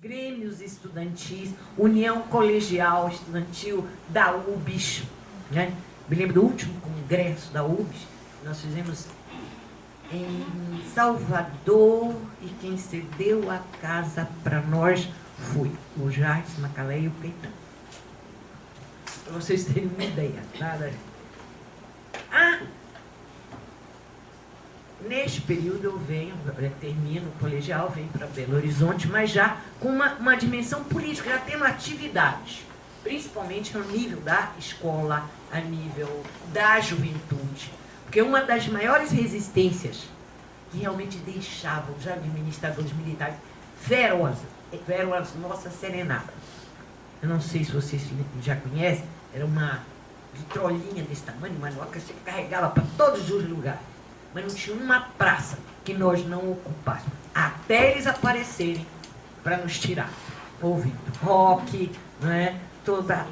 grêmios estudantis, União Colegial Estudantil da UBS, né? Me lembro do último congresso da UBS, nós fizemos em Salvador, e quem cedeu a casa para nós foi o Jacques Macalé e o Caetano. Para vocês terem uma ideia. Nada. Neste período eu venho, termino o colegial, venho para Belo Horizonte, mas já com uma dimensão política, já tendo atividade, principalmente no nível da escola, a nível da juventude. Porque uma das maiores resistências que realmente deixavam os administradores militares ferozes eram as nossas serenatas. Eu não sei se vocês já conhecem, era uma vitrolinha desse tamanho, uma manual que você carregava para todos os lugares. Mas não tinha uma praça que nós não ocupássemos, até eles aparecerem para nos tirar. Ouvindo rock, né? Toda,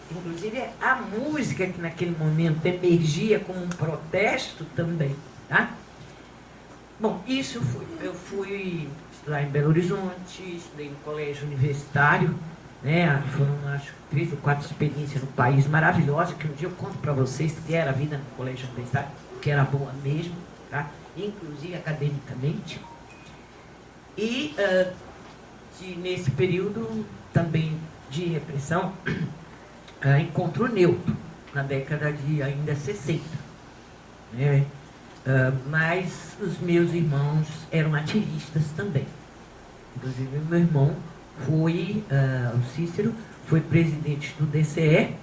inclusive a música que naquele momento emergia como um protesto também, tá? Bom, isso eu fui estudar em Belo Horizonte, estudei no colégio universitário, né? Foram, acho, 3 ou 4 experiências no país maravilhosas, que um dia eu conto para vocês que era a vida no colégio universitário, que era boa mesmo, tá? Inclusive academicamente. E nesse período também de repressão, encontro o Newton, na década de ainda 60. Né? Mas os meus irmãos eram ativistas também. Inclusive, meu irmão foi, o Cícero, foi presidente do DCE,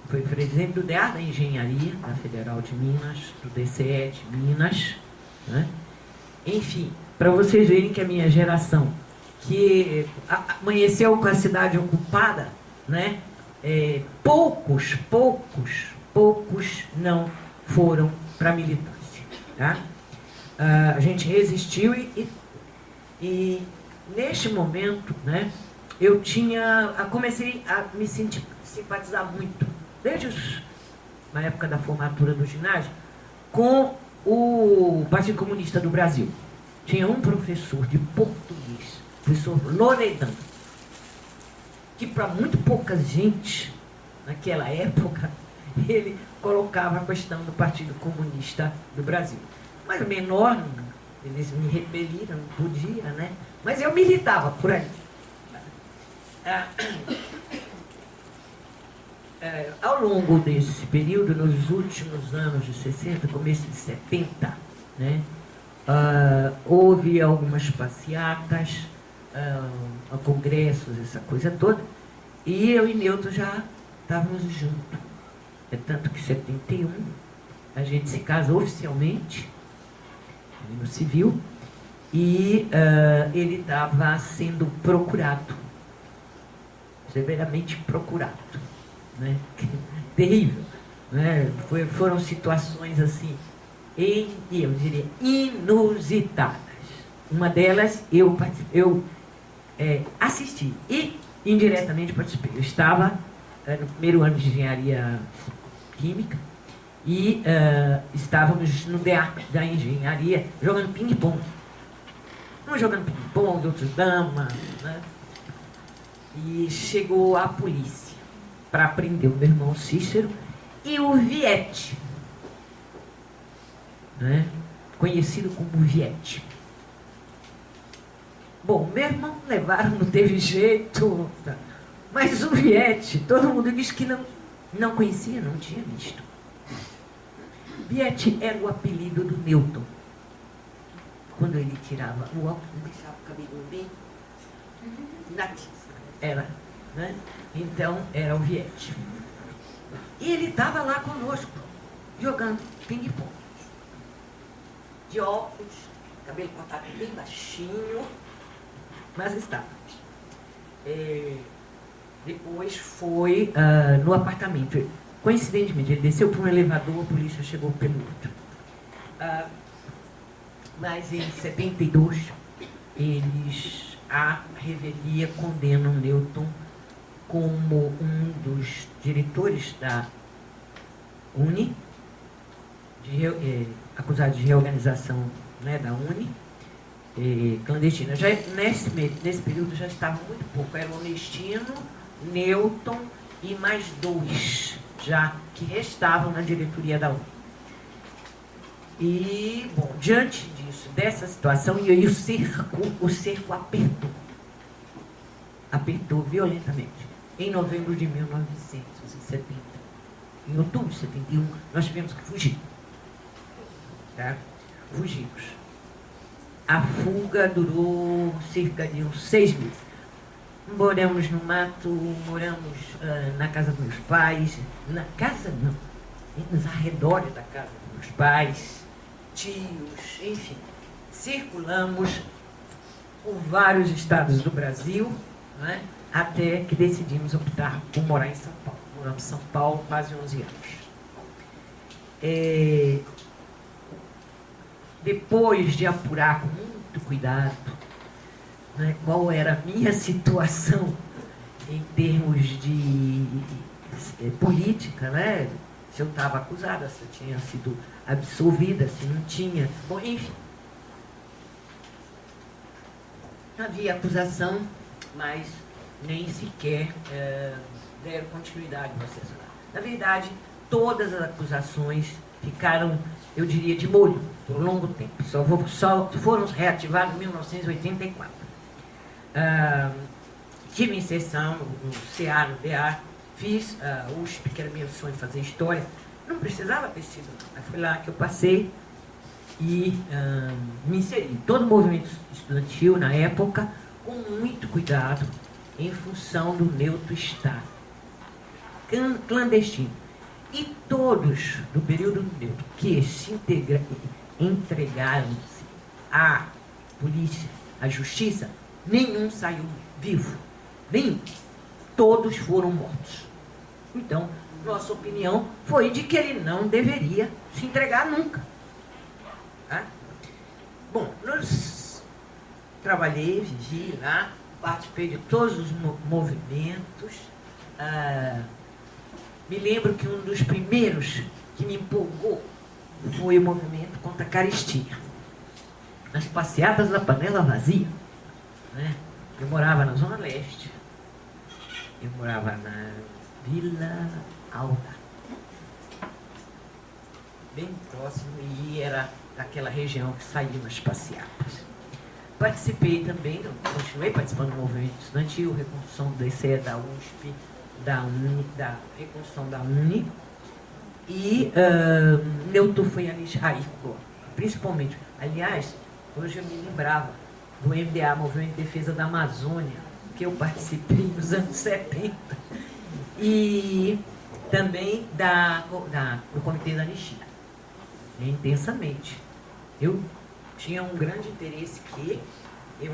foi presidente do DEA da Engenharia, da Federal de Minas, do DCE de Minas. Né? Enfim, para vocês verem que a minha geração, que amanheceu com a cidade ocupada, né? Poucos não foram para a militância. Tá? A gente resistiu e neste momento, né, eu comecei a me simpatizar muito, na época da formatura do ginásio, com o Partido Comunista do Brasil. Tinha um professor de português, professor Loredano, que para muito pouca gente, naquela época, ele colocava a questão do Partido Comunista do Brasil. Mas menor, eles me repeliram, não podia, né? Mas eu militava por aí. Ao longo desse período, nos últimos anos de 60, começo de 70, né, houve algumas passeatas, congressos, essa coisa toda, e eu e Newton já estávamos juntos. É tanto que em 71 a gente se casou oficialmente, no civil, e ele estava sendo procurado, severamente procurado. Né? Terrível, né? Foram situações assim, eu diria, inusitadas. Uma delas eu assisti e indiretamente participei. Eu estava no primeiro ano de engenharia química e estávamos no DEA da engenharia jogando ping-pong. Um jogando ping-pong, outros dama, né? E chegou a polícia para prender o meu irmão Cícero e o Viete, né? Conhecido como Viete. Bom, meu irmão levaram, não teve jeito, tá? Mas o Viete, todo mundo disse que não conhecia, não tinha visto. Viete era o apelido do Newton. Quando ele tirava o óculos, deixava o cabelo bem era, né? Então, era o Viete. E ele estava lá conosco, jogando ping-pong. De óculos, cabelo cortado bem baixinho, mas estava. Depois foi no apartamento. Coincidentemente, ele desceu por um elevador, a polícia chegou pelo outro. Mas em 72, eles, a revelia, condenam Newton como um dos diretores da UNE, acusado de reorganização, né, da UNE, clandestina. Já, nesse período já estavam muito pouco. Era o Onestino, Newton e mais 2 já que restavam na diretoria da UNE. E, bom, diante disso, dessa situação, e aí o cerco apertou violentamente. Em novembro de 1970, em outubro de 71, nós tivemos que fugir. Tá? Fugimos. A fuga durou cerca de uns 6 meses. Moramos no mato, moramos na casa dos meus pais, na casa não, nos arredores da casa dos meus pais, tios, enfim. Circulamos por vários estados do Brasil, né, até que decidimos optar por morar em São Paulo. Moramos em São Paulo quase 11 anos. Depois de apurar com muito cuidado, né, qual era a minha situação em termos de política, né? Se eu estava acusada, se eu tinha sido absolvida, se não tinha. Bom, enfim. Havia acusação, mas nem sequer deram continuidade ao processo. Na verdade, todas as acusações ficaram, eu diria, de molho por um longo tempo. Só foram reativadas em 1984. Tive inserção no CA, no DA, fiz USP, que era meu sonho fazer história. Não precisava ter sido, mas foi lá que eu passei e me inseri. Todo o movimento estudantil, na época, com muito cuidado, em função do neutro Estado clandestino. E todos do período neutro que se entregaram-se à polícia, à justiça, nenhum saiu vivo. Nenhum. Todos foram mortos. Então, nossa opinião foi de que ele não deveria se entregar nunca. Tá? Bom, trabalhei, vivi lá, participei de todos os movimentos. Me lembro que um dos primeiros que me empolgou foi o movimento contra a carestia. Nas passeatas da panela vazia. Né? Eu morava na Zona Leste. Eu morava na Vila Alta. Bem próximo, e era daquela região que saía nas passeatas. Participei também, continuei participando do movimento estudantil, reconstrução do DCE, da USP, da UNE, da reconstrução da UNE. E Newton foi anistiado, principalmente. Aliás, hoje eu me lembrava do MDA, Movimento de Defesa da Amazônia, que eu participei nos anos 70. E também do Comitê da Anistia. Intensamente. Eu tinha um grande interesse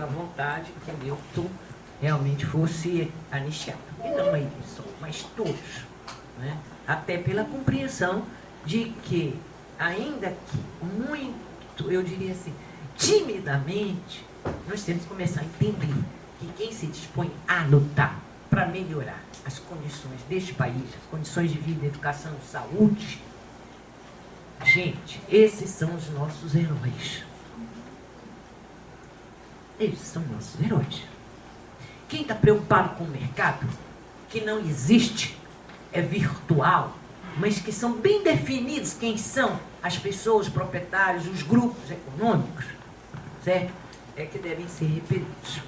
a vontade que o Newton realmente fosse anistiado. E não ele só, mas todos. Né? Até pela compreensão de que, ainda que muito, eu diria assim, timidamente, nós temos que começar a entender que quem se dispõe a lutar para melhorar as condições deste país, as condições de vida, educação, saúde, gente, esses são os nossos heróis. Eles são nossos heróis. Quem está preocupado com o mercado, que não existe, é virtual, mas que são bem definidos quem são as pessoas, os proprietários, os grupos econômicos, certo? É que devem ser repelidos.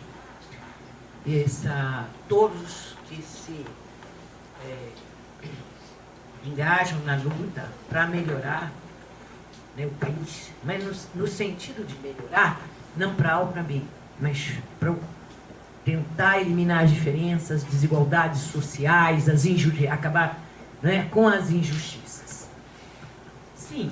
Todos que se engajam na luta para melhorar, né, o país, mas no sentido de melhorar, não para A ou para B, mas para tentar eliminar as diferenças, desigualdades sociais, acabar, né, com as injustiças. Sim,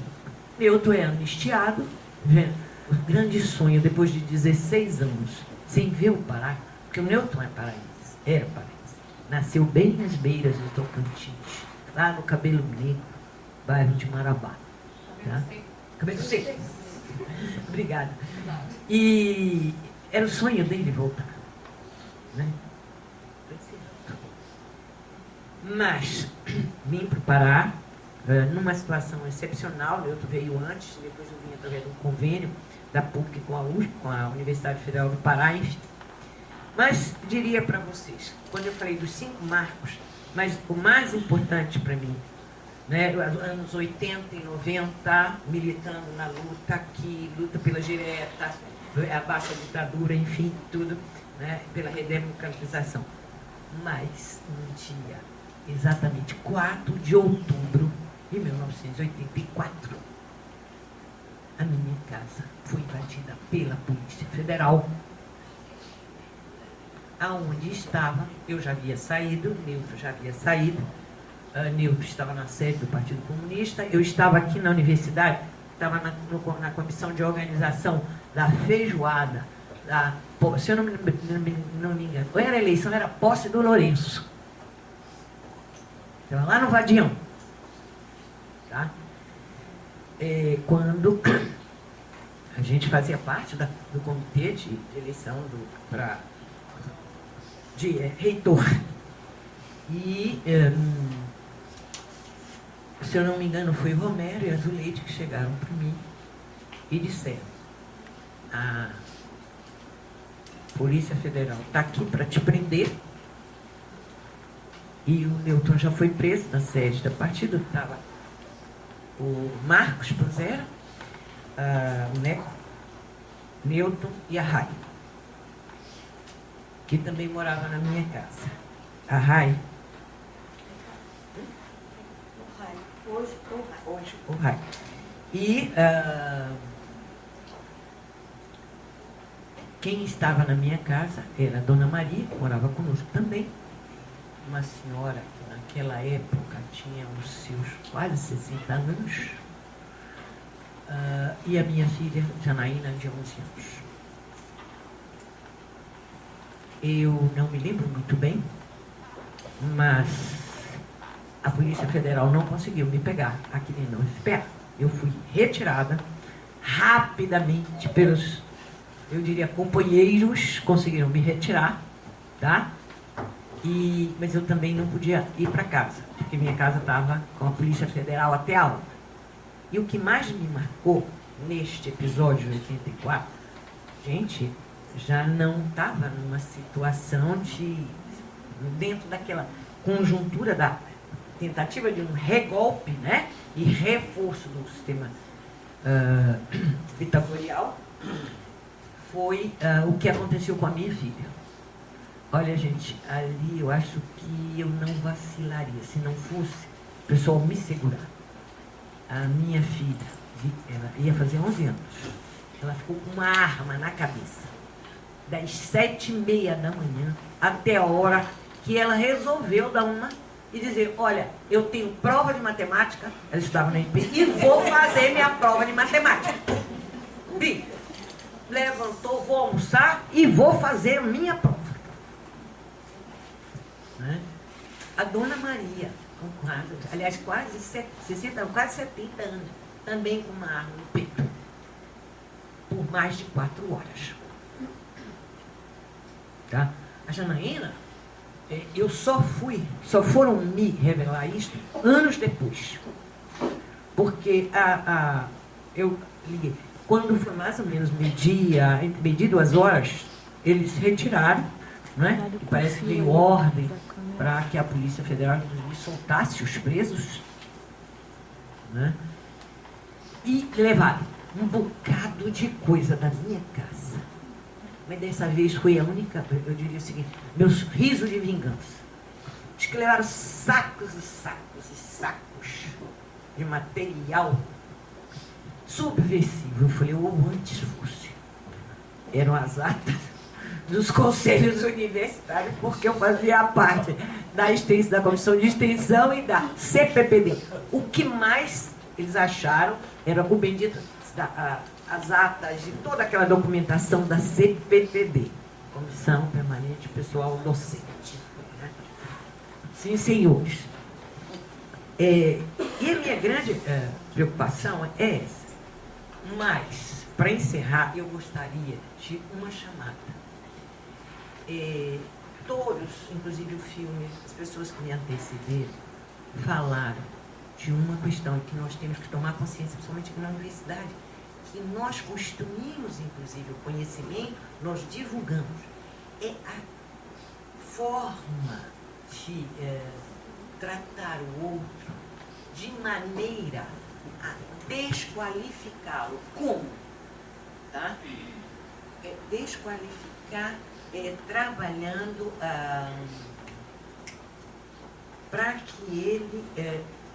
Newton é anistiado, né? O grande sonho, depois de 16 anos, sem ver o Pará, porque o Newton era paraense, nasceu bem nas beiras do Tocantins, lá no Cabelo Negro, bairro de Marabá. Tá? Cabelo Seco. Obrigada. E era o sonho dele voltar. Né? Mas vim para o Pará, numa situação excepcional. Eu veio antes, depois eu vim através de um convênio, da PUC com a Universidade Federal do Pará, enfim. Mas diria para vocês, quando eu falei dos 5 marcos, mas o mais importante para mim, né, anos 80 e 90, militando na luta aqui, luta pela direta, abaixo da ditadura, enfim, tudo, né, pela redemocratização. Mas no dia, exatamente 4 de outubro de 1984, a minha casa foi invadida pela Polícia Federal. Aonde estava, eu já havia saído, Neutro já havia saído, Neutro estava na sede do Partido Comunista, eu estava aqui na universidade, estava na comissão de organização da feijoada, se eu não me engano, ou era eleição, era posse do Lourenço. Estava lá no Vadião. Tá? Quando a gente fazia parte do comitê de eleição de reitor. E, se eu não me engano, foi o Romero e a Zuleide que chegaram para mim e disseram: a Polícia Federal está aqui para te prender. E o Newton já foi preso na sede do partido, estava o Marcos Panzera, o Neco, Newton e a Rai, que também morava na minha casa. A Rai. Hoje o Rai. E quem estava na minha casa era a Dona Maria, que morava conosco também. Uma senhora que naquela época tinha os seus quase 60 anos. E a minha filha, Janaína, de 11 anos. Eu não me lembro muito bem, mas a Polícia Federal não conseguiu me pegar aqui no UFPA. Eu fui retirada rapidamente pelos, eu diria, companheiros, conseguiram me retirar, tá? Mas eu também não podia ir para casa, porque minha casa estava com a Polícia Federal até a alta. E o que mais me marcou neste episódio de 84, gente, já não estava numa situação dentro daquela conjuntura da tentativa de um regolpe, né, e reforço do sistema ditatorial, foi o que aconteceu com a minha filha. Olha, gente, ali eu acho que eu não vacilaria, se não fosse o pessoal me segurar. A minha filha, ela ia fazer 11 anos, ela ficou com uma arma na cabeça, das 7h30 da manhã até a hora que ela resolveu dar uma e dizer: olha, eu tenho prova de matemática, ela estava na MP, e vou fazer minha prova de matemática. Bi, levantou, vou almoçar e vou fazer minha prova. Né? A Dona Maria, quase 60, quase 70 anos, também com uma arma no peito, por mais de 4 horas. Tá? A Janaína, só foram me revelar isso anos depois. Porque eu liguei. Quando foi mais ou menos meio-dia, 2 horas, eles retiraram, né? E parece que veio ordem para que a Polícia Federal soltasse os presos, né? E levaram um bocado de coisa da minha casa. Mas dessa vez foi a única, eu diria o seguinte, meus risos de vingança. Diz que levaram sacos e sacos e sacos de material subversivo. Eu falei, ou antes fosse. Eram as atas dos conselhos universitários, porque eu fazia parte da comissão de extensão e da CPPD. O que mais eles acharam era o bendito as atas de toda aquela documentação da CPPD, Comissão Permanente Pessoal Docente. Né? Sim, senhores. E a minha grande preocupação é essa. Mas, para encerrar, eu gostaria de uma chamada. Todos, inclusive o filme, as pessoas que me antecederam, falaram de uma questão que nós temos que tomar consciência, principalmente aqui na universidade, que nós construímos, inclusive, o conhecimento, nós divulgamos. É a forma de tratar o outro de maneira a desqualificá-lo. Como? Tá? Desqualificar trabalhando para que ele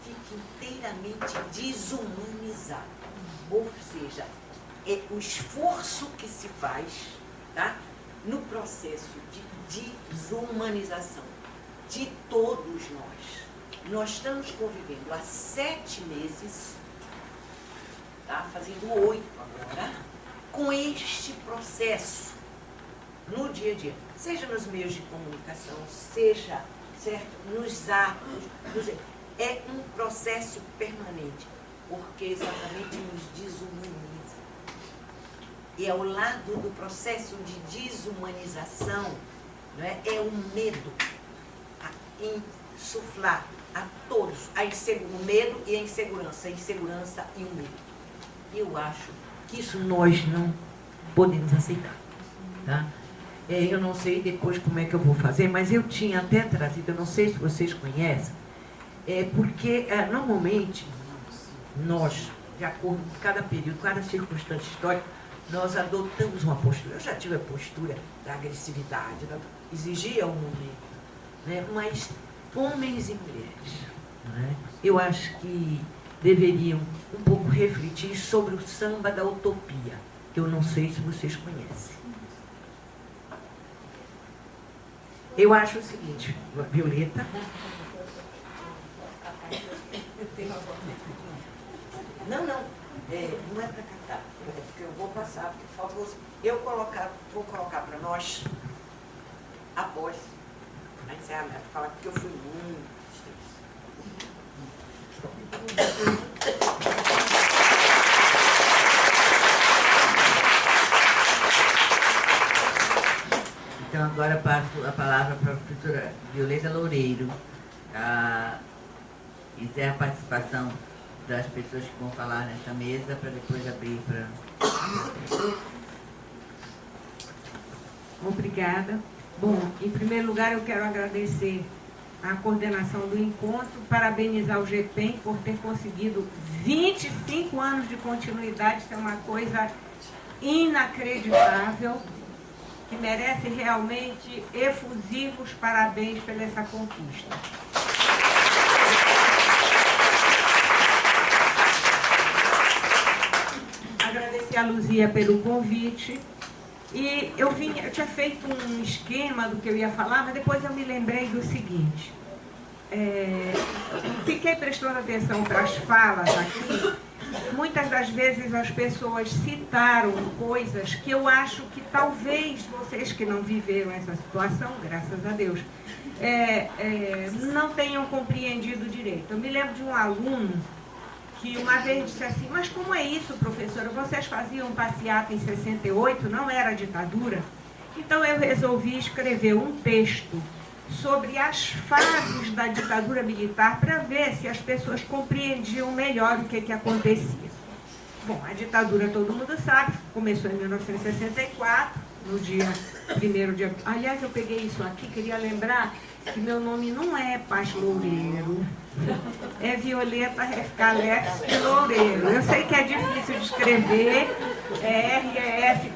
fique inteiramente desumanizado. Ou seja, é o esforço que se faz, tá, no processo de desumanização de todos nós. Nós estamos convivendo há 7 meses, tá, fazendo 8 agora, com este processo no dia a dia, seja nos meios de comunicação, seja, certo, nos atos, é um processo permanente, porque exatamente nos desumaniza. E ao lado do processo de desumanização, não é, é o medo a insuflar a todos o medo e a insegurança e o medo. Eu acho que isso nós não podemos aceitar, tá? Eu não sei depois como é que eu vou fazer, mas eu tinha até trazido, eu não sei se vocês conhecem, porque normalmente nós, de acordo com cada período, cada circunstância histórica, nós adotamos uma postura. Eu já tive a postura da agressividade, exigia um momento, né? Mas homens e mulheres, né, eu acho que deveriam um pouco refletir sobre o samba da utopia, que eu não sei se vocês conhecem. Eu acho o seguinte, Violeta. Não, não é para cantar, é porque eu vou passar, porque falta você. Vou colocar para nós, após a encerramento, falar que eu fui muito Então, agora passo a palavra para a professora Violeta Loureiro. Encerra a participação das pessoas que vão falar nesta mesa, para depois abrir para... Obrigada. Bom, em primeiro lugar, eu quero agradecer a coordenação do encontro, parabenizar o GPEM por ter conseguido 25 anos de continuidade, isso é uma coisa inacreditável, que merece realmente efusivos parabéns pela essa conquista. Agradecer a Luzia pelo convite. E eu tinha feito um esquema do que eu ia falar, mas depois eu me lembrei do seguinte. Fiquei prestando atenção para as falas aqui. Muitas das vezes as pessoas citaram coisas que eu acho que talvez vocês que não viveram essa situação, graças a Deus, não tenham compreendido direito. Eu me lembro de um aluno que uma vez disse assim: mas como é isso, professora? Vocês faziam passeata em 68, não era ditadura? Então eu resolvi escrever um texto sobre as fases da ditadura militar para ver se as pessoas compreendiam melhor o que acontecia. Bom, a ditadura, todo mundo sabe, começou em 1964, no dia 1º de abril. Aliás, eu peguei isso aqui, queria lembrar que meu nome não é Paz Loureiro, é Violeta Refcalex Loureiro. Eu sei que é difícil de escrever, é R-E-F-K-A-L-E-F-S-K-Y,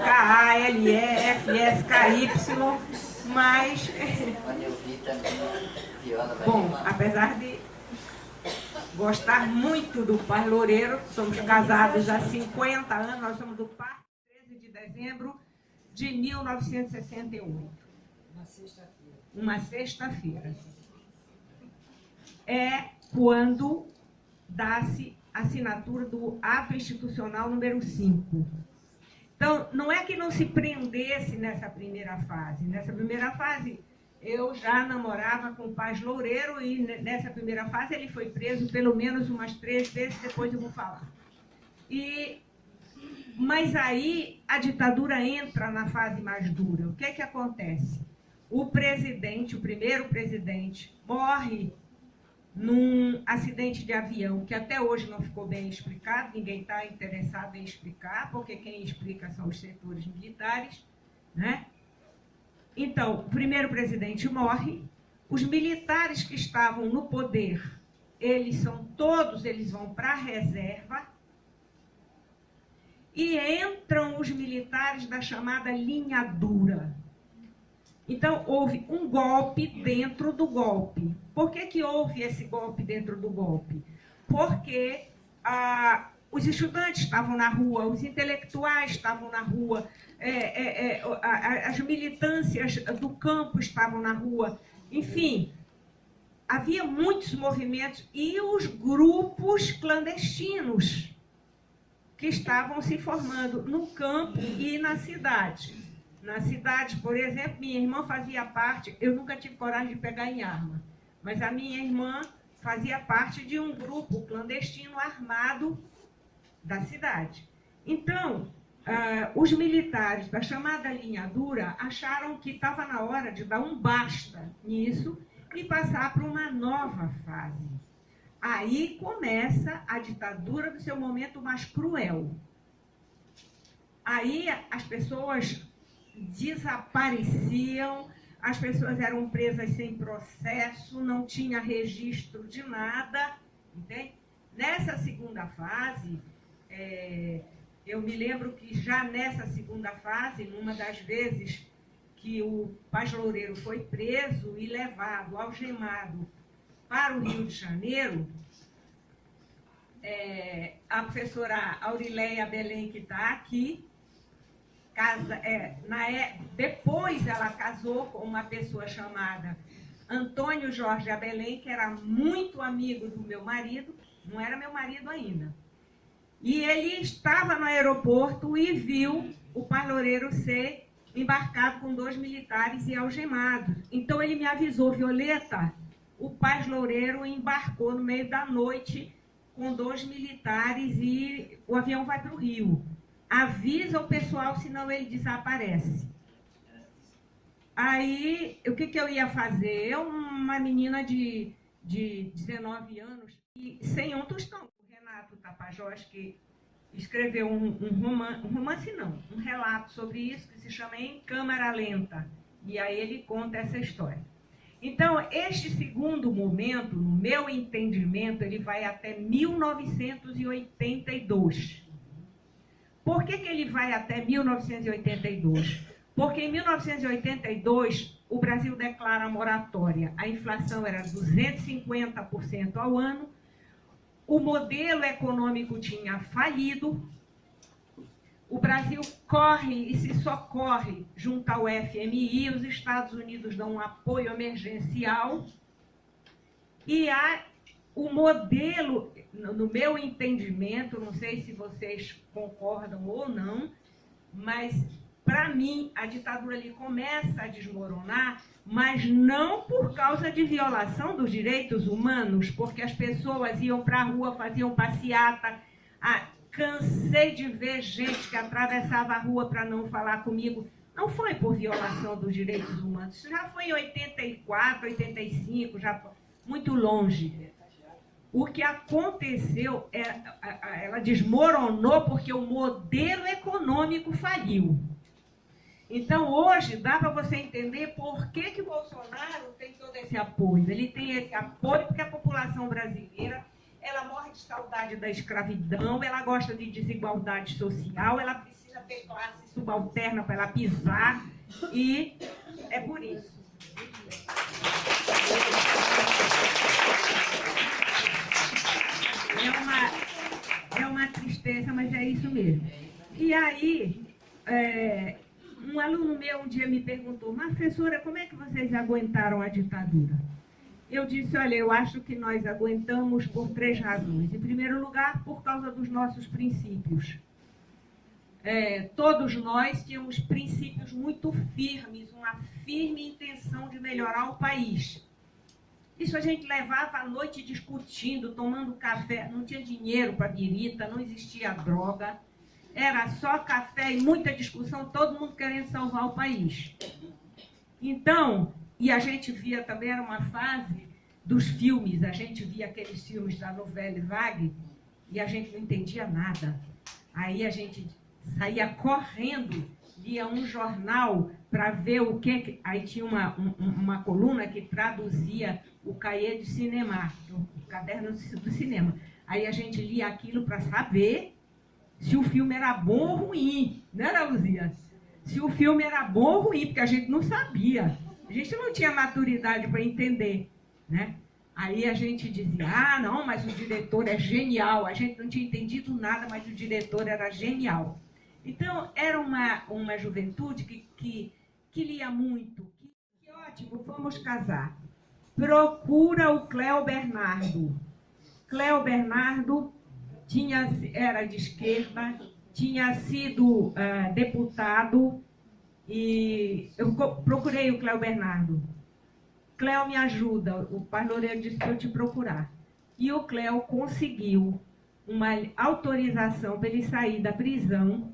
mas... Bom, apesar de gostar muito do Paz Loureiro, somos casados há 50 anos, nós somos do Parque 13 de dezembro de 1968. Uma sexta-feira. É quando dá-se a assinatura do ato institucional número 5. Então, não é que não se prendesse nessa primeira fase. Nessa primeira fase, eu já namorava com o Paz Loureiro e nessa primeira fase ele foi preso pelo menos umas 3 vezes, depois eu vou falar. Mas aí a ditadura entra na fase mais dura. O que é que acontece? O presidente, o primeiro presidente, morre num acidente de avião, que até hoje não ficou bem explicado, ninguém está interessado em explicar, porque quem explica são os setores militares, né? Então, o primeiro presidente morre, os militares que estavam no poder, eles vão para a reserva, e entram os militares da chamada linha dura. Então, houve um golpe dentro do golpe. Por que houve esse golpe dentro do golpe? Porque os estudantes estavam na rua, os intelectuais estavam na rua, as militâncias do campo estavam na rua, enfim, havia muitos movimentos e os grupos clandestinos que estavam se formando no campo e na cidade. Na cidade, por exemplo, minha irmã fazia parte, eu nunca tive coragem de pegar em arma, mas a minha irmã fazia parte de um grupo clandestino armado da cidade. Então, os militares da chamada linha dura acharam que estava na hora de dar um basta nisso e passar para uma nova fase. Aí começa a ditadura do seu momento mais cruel. Aí as pessoas desapareciam, as pessoas eram presas sem processo, não tinha registro de nada, entende? Nessa segunda fase, eu me lembro que já nessa segunda fase, numa das vezes que o Paz Loureiro foi preso e levado, algemado, para o Rio de Janeiro, a professora Aurileia Belém, que está aqui, depois ela casou com uma pessoa chamada Antônio Jorge Abelém, que era muito amigo do meu marido, não era meu marido ainda. E ele estava no aeroporto e viu o Paz Loureiro ser embarcado com 2 militares e algemado. Então ele me avisou: Violeta, o Paz Loureiro embarcou no meio da noite com 2 militares e o avião vai para o Rio. Avisa o pessoal, senão ele desaparece. Aí, o que eu ia fazer? Eu, uma menina de 19 anos, e sem um tostão. O Renato Tapajós, que escreveu um relato sobre isso, que se chama Em Câmara Lenta. E aí ele conta essa história. Então, este segundo momento, no meu entendimento, ele vai até 1982. Por que ele vai até 1982? Porque em 1982 o Brasil declara moratória. A inflação era 250% ao ano, o modelo econômico tinha falido, o Brasil corre e se socorre junto ao FMI, os Estados Unidos dão um apoio emergencial e o modelo, no meu entendimento, não sei se vocês concordam ou não, mas para mim a ditadura ali começa a desmoronar, mas não por causa de violação dos direitos humanos, porque as pessoas iam para a rua, faziam passeata. Cansei de ver gente que atravessava a rua para não falar comigo. Não foi por violação dos direitos humanos, isso já foi em 84, 85, já muito longe. O que aconteceu, ela desmoronou porque o modelo econômico faliu. Então, hoje, dá para você entender por que Bolsonaro tem todo esse apoio. Ele tem esse apoio porque a população brasileira, ela morre de saudade da escravidão, ela gosta de desigualdade social, ela precisa ter classe subalterna para ela pisar, e é por isso. É uma tristeza, mas é isso mesmo. E aí, um aluno meu um dia me perguntou: mas, professora, como é que vocês aguentaram a ditadura? Eu disse: olha, eu acho que nós aguentamos por 3 razões. Em primeiro lugar, por causa dos nossos princípios. Todos nós tínhamos princípios muito firmes, uma firme intenção de melhorar o país. Isso a gente levava a noite discutindo, tomando café, não tinha dinheiro para birita, não existia droga, era só café e muita discussão, todo mundo querendo salvar o país. Então, e a gente via também, era uma fase dos filmes. A gente via aqueles filmes da Nouvelle Vague e a gente não entendia nada. Aí a gente saía correndo, lia um jornal para ver o que... Aí tinha uma coluna que traduzia o cahier de cinema, o caderno do cinema. Aí a gente lia aquilo para saber se o filme era bom ou ruim, não era, Luzia? Se o filme era bom ou ruim, porque a gente não sabia. A gente não tinha maturidade para entender, né? Aí a gente dizia, ah, não, mas o diretor é genial. A gente não tinha entendido nada, mas o diretor era genial. Então, era uma juventude que lia muito. Que ótimo, vamos casar. Procura o Cléo Bernardo. Cléo Bernardo era de esquerda, tinha sido deputado, e eu procurei o Cléo Bernardo. Cléo, me ajuda, o pai Loureiro disse para eu te procurar. E o Cléo conseguiu uma autorização para ele sair da prisão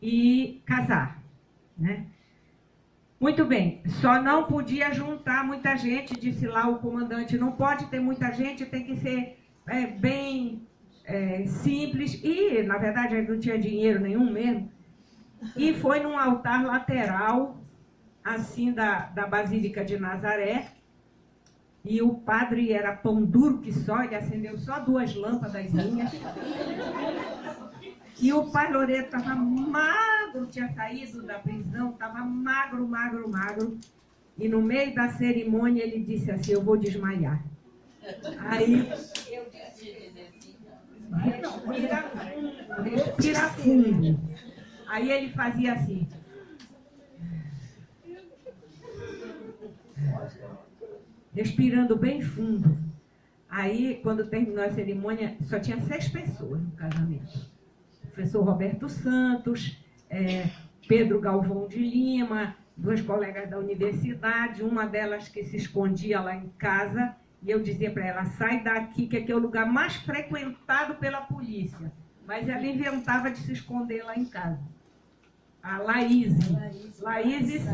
e casar, né? Muito bem, só não podia juntar muita gente, disse lá o comandante, não pode ter muita gente, tem que ser bem simples, e na verdade ele não tinha dinheiro nenhum mesmo, e foi num altar lateral, assim, da Basílica de Nazaré, e o padre era pão duro que só, ele acendeu só 2 lâmpadazinhas, e o pai Loureiro estava magro, tinha saído da prisão, estava magro, magro, magro, e no meio da cerimônia ele disse assim, eu vou desmaiar. Aí eu disse, respira fundo. Aí ele fazia assim. Respirando bem fundo. Aí, quando terminou a cerimônia, só tinha 6 pessoas no casamento. O professor Roberto Santos, Pedro Galvão de Lima, 2 colegas da universidade, uma delas que se escondia lá em casa, e eu dizia para ela, sai daqui, que aqui é o lugar mais frequentado pela polícia. Mas ela inventava de se esconder lá em casa. A Laís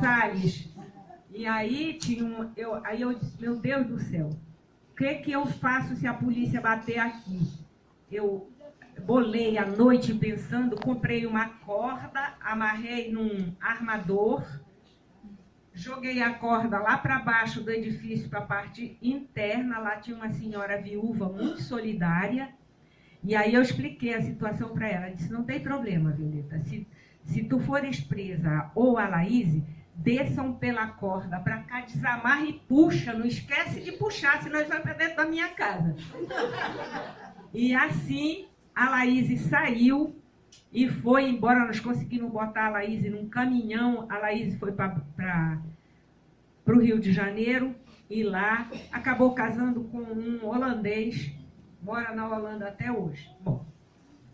Salles. E aí eu disse, meu Deus do céu, o que eu faço se a polícia bater aqui? Eu bolei a noite pensando, comprei uma corda, amarrei num armador, joguei a corda lá para baixo do edifício, para a parte interna, lá tinha uma senhora viúva muito solidária, e aí eu expliquei a situação para ela, disse, não tem problema, Violeta, se tu fores presa ou a Laís, desçam pela corda para cá, desamarra e puxa, não esquece de puxar, senão eles vão para dentro da minha casa. E assim a Laís saiu e foi embora, nós conseguimos botar a Laís num caminhão, a Laís foi para o Rio de Janeiro e lá acabou casando com um holandês, mora na Holanda até hoje. Bom,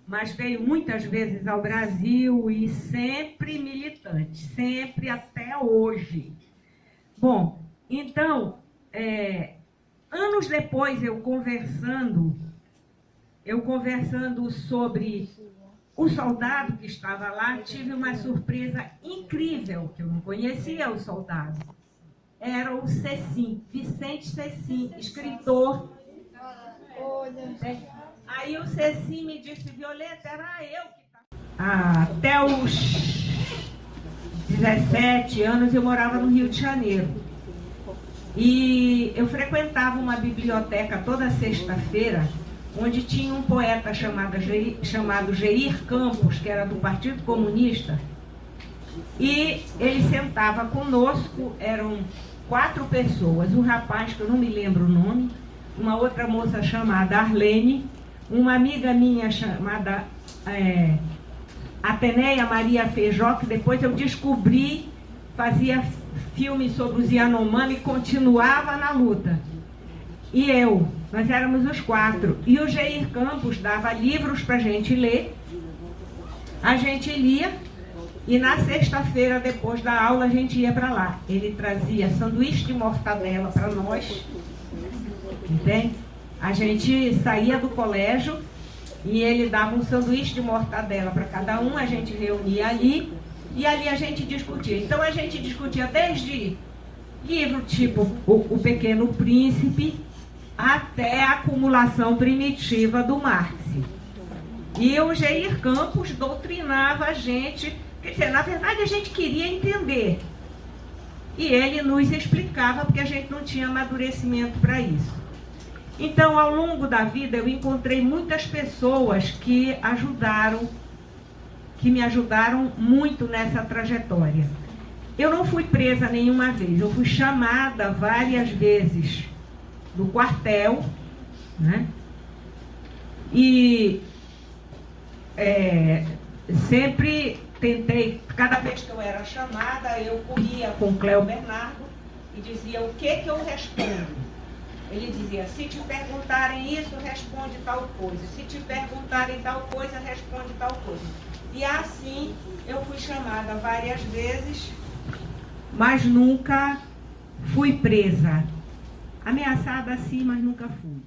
mas veio muitas vezes ao Brasil e sempre militante, sempre até hoje. Bom, então, anos depois eu conversando sobre o soldado que estava lá, tive uma surpresa incrível, que eu não conhecia o soldado. Era o Cecim, Vicente Cecim, escritor. Aí o Cecim me disse, Violeta, era eu que estava. Até os 17 anos eu morava no Rio de Janeiro. E eu frequentava uma biblioteca toda sexta-feira, onde tinha um poeta chamado Geir Campos, que era do Partido Comunista, e ele sentava conosco, eram 4 pessoas, um rapaz que eu não me lembro o nome, uma outra moça chamada Arlene, uma amiga minha chamada Ateneia Maria Feijó, que depois eu descobri, fazia filme sobre os Yanomami e continuava na luta. E nós éramos os 4. E o Geir Campos dava livros para a gente ler, a gente lia, e na sexta-feira, depois da aula, a gente ia para lá. Ele trazia sanduíche de mortadela para nós, entende? A gente saía do colégio e ele dava um sanduíche de mortadela para cada um, a gente reunia ali e ali a gente discutia. Então a gente discutia desde Livro tipo O Pequeno Príncipe, até a Acumulação Primitiva do Marx. E o Geir Campos doutrinava a gente, quer dizer, na verdade a gente queria entender. E ele nos explicava, porque a gente não tinha amadurecimento para isso. Então, ao longo da vida, eu encontrei muitas pessoas que me ajudaram muito nessa trajetória. Eu não fui presa nenhuma vez, eu fui chamada várias vezes do quartel, né? E sempre tentei, cada vez que eu era chamada, eu corria com Cléo Bernardo e dizia o que eu respondo. Ele dizia, se te perguntarem isso, responde tal coisa. Se te perguntarem tal coisa, responde tal coisa. E assim eu fui chamada várias vezes, mas nunca fui presa. Ameaçada sim, mas nunca fui.